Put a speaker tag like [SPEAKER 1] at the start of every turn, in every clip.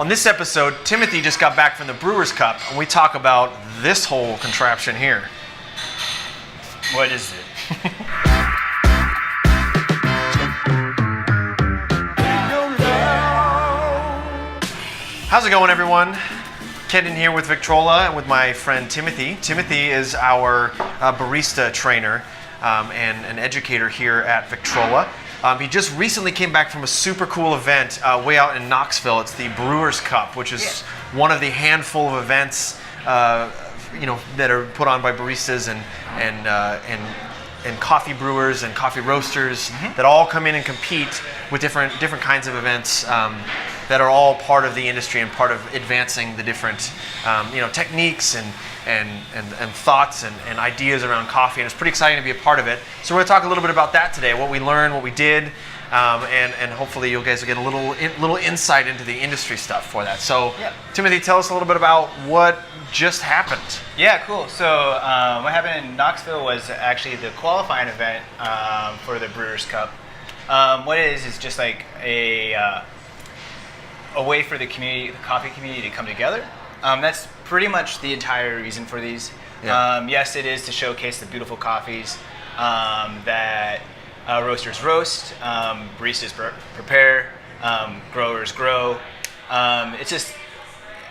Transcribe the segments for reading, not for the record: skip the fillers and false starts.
[SPEAKER 1] On this episode, Timothy just got back from the Brewers Cup, and we talk about this whole contraption here.
[SPEAKER 2] What is it?
[SPEAKER 1] How's it going, everyone? Kendon here with Victrola and with my friend Timothy. Timothy is our barista trainer and an educator here at Victrola. He just recently came back from a super cool event way out in Knoxville. It's the Brewers Cup, which is one of the handful of events that are put on by baristas and coffee brewers and coffee roasters that all come in and compete with different kinds of events that are all part of the industry and part of advancing the different techniques and thoughts and ideas around coffee. And it's pretty exciting to be a part of it. So we're going to talk a little bit about that today, what we learned, what we did, and hopefully you guys will get a little insight into the industry stuff for that. So Timothy, tell us a little bit about what just happened.
[SPEAKER 2] Yeah, cool. So what happened in Knoxville was actually the qualifying event for the Brewers Cup. What it is just like a way for the community, the coffee community, to come together. That's pretty much the entire reason for these. Yeah. Yes, it is to showcase the beautiful coffees that roasters roast, baristas prepare, growers grow. It's just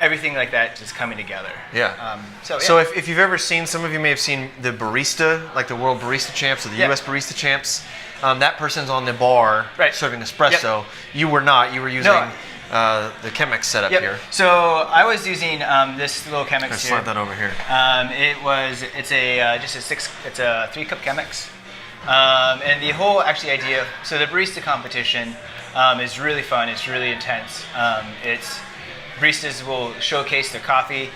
[SPEAKER 2] everything like that just coming together.
[SPEAKER 1] Yeah. So if you've ever seen, some of you may have seen the barista, like the World Barista Champs or the U.S. Barista Champs. That person's on the bar serving espresso. Yep. You were not. You were using the Chemex setup here.
[SPEAKER 2] So I was using this little Chemex here.
[SPEAKER 1] Slide that over here.
[SPEAKER 2] It's a 3-cup Chemex. And the whole idea. So the barista competition is really fun. It's really intense. Baristas will showcase their coffee.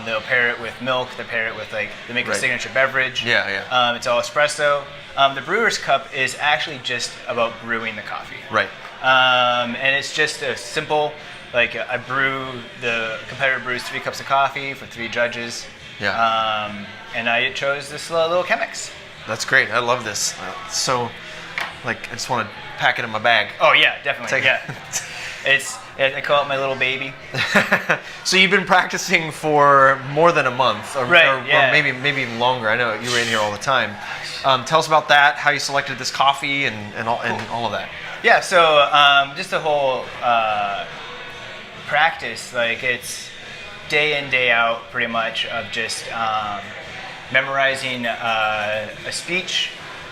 [SPEAKER 2] They'll pair it with milk. They pair it with they make a signature beverage. It's all espresso. The Brewers Cup is actually just about brewing the coffee.
[SPEAKER 1] Right.
[SPEAKER 2] And it's just a simple, the competitor brews 3 cups of coffee for 3 judges.
[SPEAKER 1] Yeah.
[SPEAKER 2] And I chose this little Chemex.
[SPEAKER 1] That's great. I love this. I just want to pack it in my bag.
[SPEAKER 2] Oh yeah, definitely. I call it my little baby.
[SPEAKER 1] So you've been practicing for more than a month, or maybe even longer. I know you were in here all the time. Tell us about that, how you selected this coffee and all of that.
[SPEAKER 2] Yeah, so just the whole practice, it's day in, day out pretty much of just memorizing a speech,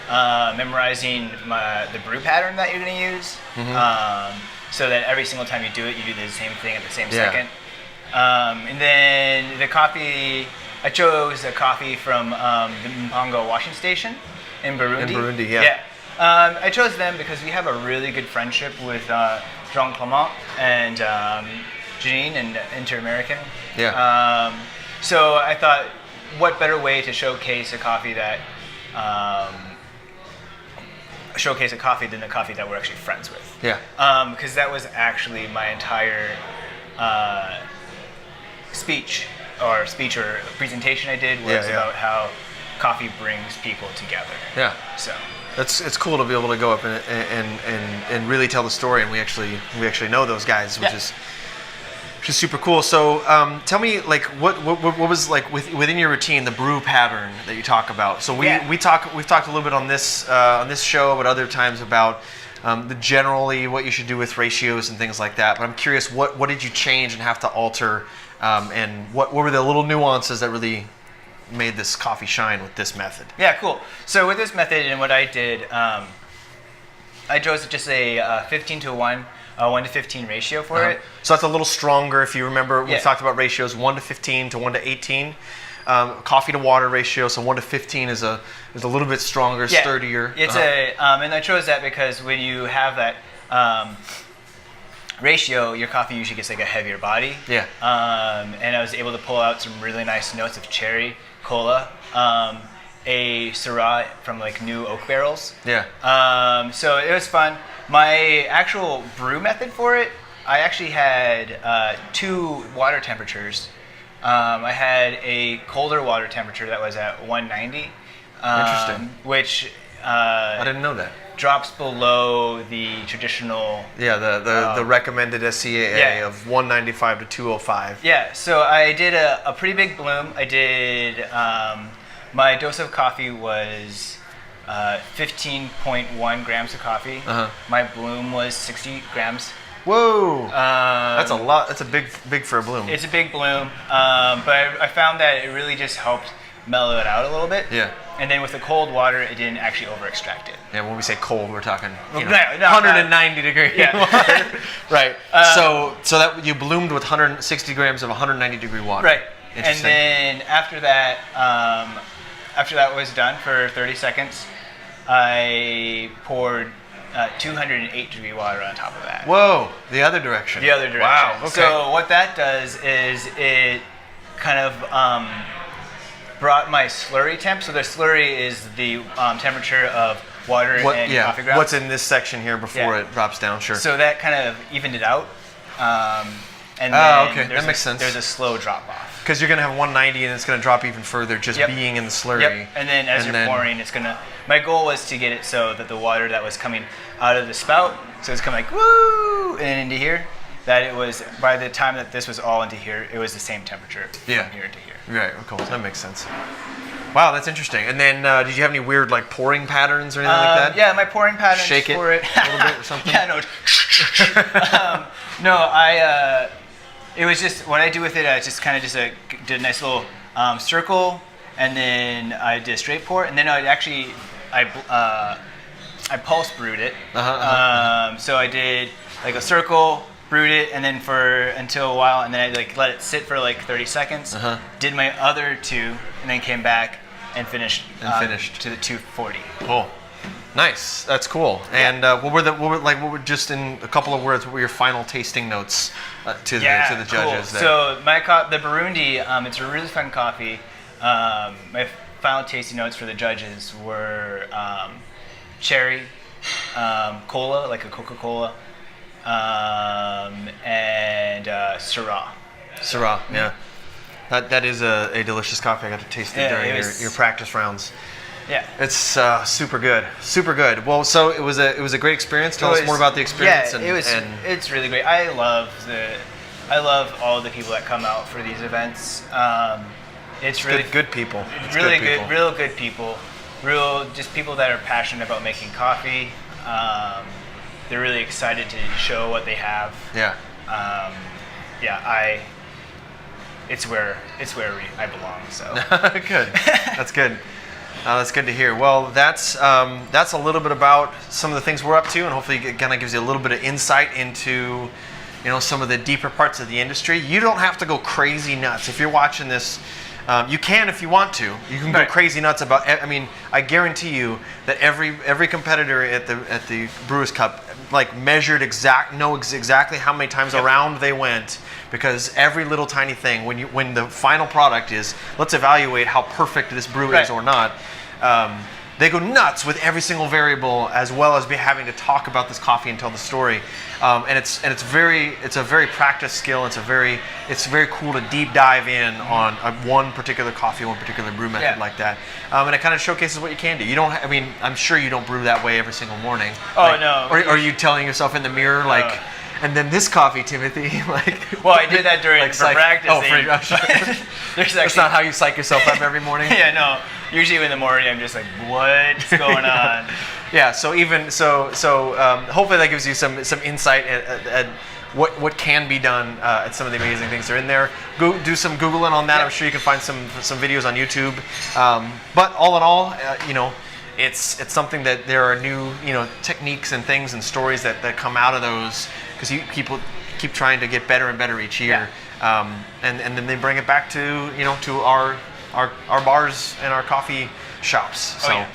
[SPEAKER 2] memorizing the brew pattern that you're going to use. So that every single time you do it, you do the same thing at the same second. And then the coffee, I chose a coffee from the Mpango washing station in Burundi.
[SPEAKER 1] In Burundi, yeah.
[SPEAKER 2] I chose them because we have a really good friendship with Jean Clement and Janine and Inter-American.
[SPEAKER 1] Yeah.
[SPEAKER 2] So I thought, what better way to showcase a coffee than the coffee that we're actually friends with.
[SPEAKER 1] Yeah.
[SPEAKER 2] Because that was actually my entire speech or presentation I did was about how coffee brings people together.
[SPEAKER 1] Yeah.
[SPEAKER 2] So
[SPEAKER 1] it's cool to be able to go up and really tell the story, and we actually know those guys, which is super cool. So tell me, what was within your routine, the brew pattern that you talk about. So we've talked a little bit on this show, but other times about generally what you should do with ratios and things like that. But I'm curious, what did you change and have to alter, and what were the little nuances that really made this coffee shine with this method? Yeah,
[SPEAKER 2] cool. So with this method and what I did, I chose just a 15-to-1. 1 to 15 ratio for it.
[SPEAKER 1] So that's a little stronger. If you remember, we talked about ratios 1 to 15 to 1 to 18. Coffee to water ratio, so 1 to 15 is a little bit stronger, sturdier.
[SPEAKER 2] It's and I chose that because when you have that ratio, your coffee usually gets a heavier body.
[SPEAKER 1] Yeah.
[SPEAKER 2] And I was able to pull out some really nice notes of cherry, cola, a Syrah from new oak barrels.
[SPEAKER 1] Yeah.
[SPEAKER 2] So it was fun. My actual brew method for it, I actually had 2 water temperatures. I had a colder water temperature that was at 190.
[SPEAKER 1] Interesting.
[SPEAKER 2] Which
[SPEAKER 1] I didn't know that.
[SPEAKER 2] drops below the traditional.
[SPEAKER 1] Yeah, the recommended SCAA of 195 to 205.
[SPEAKER 2] Yeah, so I did a pretty big bloom. I did, my dose of coffee was 15.1 grams of coffee. My bloom was 60 grams.
[SPEAKER 1] Whoa, that's a lot. That's a big for a bloom.
[SPEAKER 2] It's a big bloom, but I found that it really just helped mellow it out a little bit.
[SPEAKER 1] Yeah.
[SPEAKER 2] And then with the cold water, it didn't actually over extract it.
[SPEAKER 1] Yeah, when we say cold, we're talking
[SPEAKER 2] 190
[SPEAKER 1] degree water. Right. So that you bloomed with 160 grams of 190 degree water.
[SPEAKER 2] Right. And
[SPEAKER 1] Interesting.
[SPEAKER 2] then after that was done for 30 seconds, I poured 208 degree water on top of that.
[SPEAKER 1] Whoa, the other direction.
[SPEAKER 2] The other direction.
[SPEAKER 1] Wow. Okay.
[SPEAKER 2] So what that does is it kind of brought my slurry temp. So the slurry is the temperature of water and coffee grounds.
[SPEAKER 1] What's in this section here before it drops down? Sure.
[SPEAKER 2] So that kind of evened it out. And
[SPEAKER 1] okay,
[SPEAKER 2] then
[SPEAKER 1] that makes sense.
[SPEAKER 2] There's a slow drop off.
[SPEAKER 1] Because you're gonna have 190 and it's gonna drop even further just being in the slurry.
[SPEAKER 2] Yep. And then as you're pouring, it's gonna. My goal was to get it so that the water that was coming out of the spout, so it's coming like woo and into here. That it was by the time that this was all into here, it was the same temperature from here to here.
[SPEAKER 1] Right. Cool. That makes sense. Wow, that's interesting. And then, did you have any weird like pouring patterns or anything like that?
[SPEAKER 2] Yeah, my pouring patterns.
[SPEAKER 1] Shake it
[SPEAKER 2] for it
[SPEAKER 1] a little bit or something.
[SPEAKER 2] Yeah, no. It was just what I do with it. I just kind of did a nice little circle, and then I did a straight pour, and then I pulse brewed it. So I did like a circle, brewed it, and then until a while, and then I like let it sit for like 30 seconds. Did my other two, and then came back and finished to the 240.
[SPEAKER 1] Cool. Nice. That's cool. And what were just in a couple of words? What were your final tasting notes to the judges?
[SPEAKER 2] Cool. So the Burundi, it's a really fun coffee. My final tasting notes for the judges were cherry, cola, like a Coca-Cola, and Syrah.
[SPEAKER 1] Syrah, yeah. That is a delicious coffee. I got to taste it during your practice rounds.
[SPEAKER 2] Yeah,
[SPEAKER 1] it's super good, super good. Well, so it was a great experience. Tell us more about the experience.
[SPEAKER 2] Yeah, it's really great. I love all the people that come out for these events. It's really
[SPEAKER 1] good people.
[SPEAKER 2] It's really good, real good people. Just people that are passionate about making coffee. They're really excited to show what they have.
[SPEAKER 1] Yeah.
[SPEAKER 2] It's where I belong. So
[SPEAKER 1] good. That's good. That's good to hear. Well, that's a little bit about some of the things we're up to, and hopefully it kind of gives you a little bit of insight into, some of the deeper parts of the industry. You don't have to go crazy nuts if you're watching this. You can if you want to. You can go crazy nuts about. I mean, I guarantee you that every competitor at the Brewers Cup measured knows exactly how many times around they went, because every little tiny thing when the final product is, let's evaluate how perfect this brew is or not. They go nuts with every single variable, as well as having to talk about this coffee and tell the story. And it's a very practiced skill. It's very cool to deep dive in on one particular coffee, one particular brew method like that. And it kind of showcases what you can do. I'm sure you don't brew that way every single morning.
[SPEAKER 2] Oh, no.
[SPEAKER 1] Or are you telling yourself in the mirror and then this coffee, Timothy,
[SPEAKER 2] Well, I did that during practicing.
[SPEAKER 1] That's not how you psych yourself up every morning.
[SPEAKER 2] Yeah, no. Usually in the morning, I'm just like, what's going on?
[SPEAKER 1] Yeah. So hopefully that gives you some insight at what can be done at some of the amazing things that are in there. Go do some Googling on that. Yeah. I'm sure you can find some videos on YouTube. But all in all, it's something that there are new techniques and things and stories that come out of those, because people keep trying to get better and better each year. Yeah. And then they bring it back to to our bars and our coffee shops. So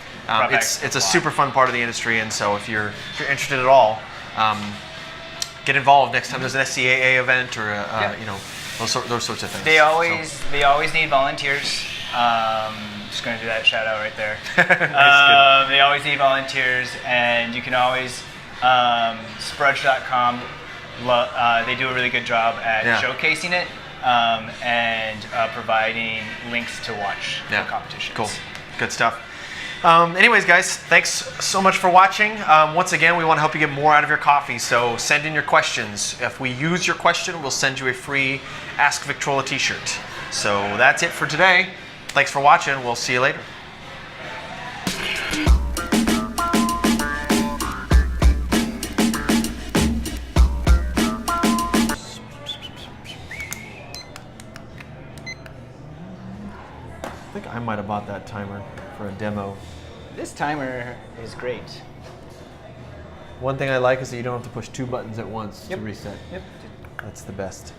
[SPEAKER 1] it's a super fun part of the industry, and so if you're interested at all, get involved next time there's an SCAA event or those sorts of things.
[SPEAKER 2] They always need volunteers. Just going to do that shout out right there. They always need volunteers, and you can always Sprudge.com. They do a really good job at showcasing it and providing links to watch the competitions.
[SPEAKER 1] Cool, good stuff. Anyways, guys, thanks so much for watching. Once again, we want to help you get more out of your coffee, so send in your questions. If we use your question, we'll send you a free Ask Victrola t-shirt. So that's it for today. Thanks for watching. We'll see you later. I think I might have bought that timer for a demo.
[SPEAKER 2] This timer is great.
[SPEAKER 1] One thing I like is that you don't have to push 2 buttons at once to reset.
[SPEAKER 2] Yep.
[SPEAKER 1] That's the best.